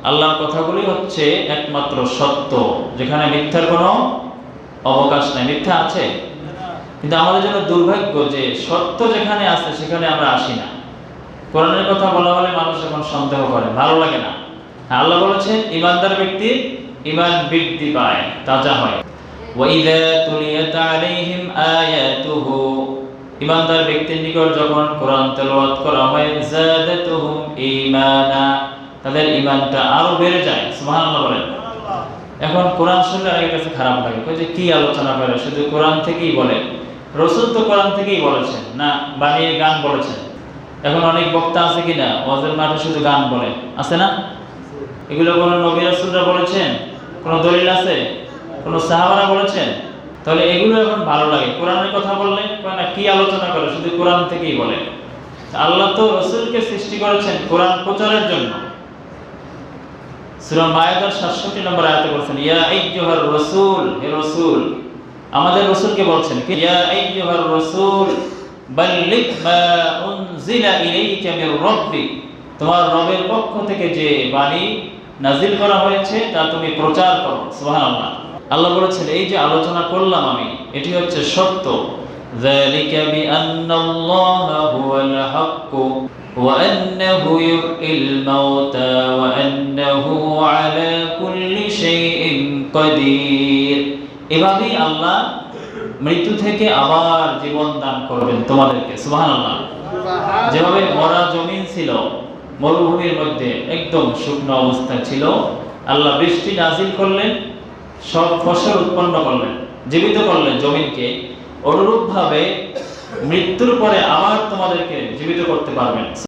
আল্লাহর কথাগুলি হচ্ছে একমাত্র সত্য, যেখানে মিথ্যার কোনো অবকাশ নাই। মিথ্যা আছে, কিন্তু আমাদের জন্য দুর্ভাগ্য যে সত্য যেখানে আছে সেখানে আমরা আসি না। কোরআনের কথা বলা হলে মানুষ এখন সন্দেহ করে, ভালো লাগে না। আল্লাহ বলেছেন ঈমানদার ব্যক্তি ঈমান বৃদ্ধি পায়, তাজা হয়। ওয়াইযা তুলিয়াত আলাইহিম আয়াতুহু, ঈমানদার ব্যক্তির নিকট যখন কোরআন তেলাওয়াত করা হয়, যাদাতুহুম ঈমানা, তাদের ঈমানটা আরো বেড়ে যায়। সুবহানাল্লাহ বলেন। এখন কোরআন শুনলে আমার কাছে খারাপ লাগে, কই যে কি আলোচনা করে, শুধু কোরআন থেকেই বলে। রাসূল তো কোরআন থেকেই বলেছেন না, বানিয়ে গান বলেছেন। এখন অনেক বক্তা আছে কিনা ওয়াজের মাঠে শুধু গান বলে, আছে না? এগুলো কোন নবী রাসূলরা বলেছেন? কোন দলিল আছে? কোন সাহাবারা বলেছেন? তাহলে এগুলো এখন ভালো লাগে। কোরআনের কথা বললে না কি আলোচনা করে, শুধু কোরআন থেকেই বলে। আল্লাহ তো রাসূলকে সৃষ্টি করেছেন কোরআন প্রচারের জন্য। সূরা মায়েদার 67 নম্বর আয়াতে বলেছেন, ইয়া আইয়ুহার রাসূল, হে রাসূল, আমাদের রাসূলকে বলছেন কি, ইয়া আইয়ুহার রাসূল বাল্লিগ মা উনজিলা ইলাইকা মির রাব্বিক, তোমার রবের পক্ষ থেকে যে বাণী নাজিল করা হয়েছে তা তুমি প্রচার করো। সুবহানাল্লাহ। আল্লাহ বলেছেন এই যে আলোচনা করলাম আমি, এটি হচ্ছে সত্য। যালিকা বিআন্নাল্লাহা হুয়াল হক ওয়া আন্নাহু ইউহয়িল মাউতা ওয়া আন্নাহু আলা কুল্লি শাইইন কাদির। এভাবেই আল্লাহ মৃত্যু থেকে আবার জীবন দান করবেন তোমাদেরকে। সুবহানাল্লাহ। যেভাবে মরা জমিন ছিল, মরুভূমির মধ্যে একদম শুকনো অবস্থা ছিল, আল্লাহ বৃষ্টি নাজিল করলেন, সব ফসল উৎপন্ন করলেন, জীবিত করলেন জমিনকে। অনুরূপভাবে মৃত্যুর পরে আবার তোমাদেরকে জীবিত করতে পারবেন।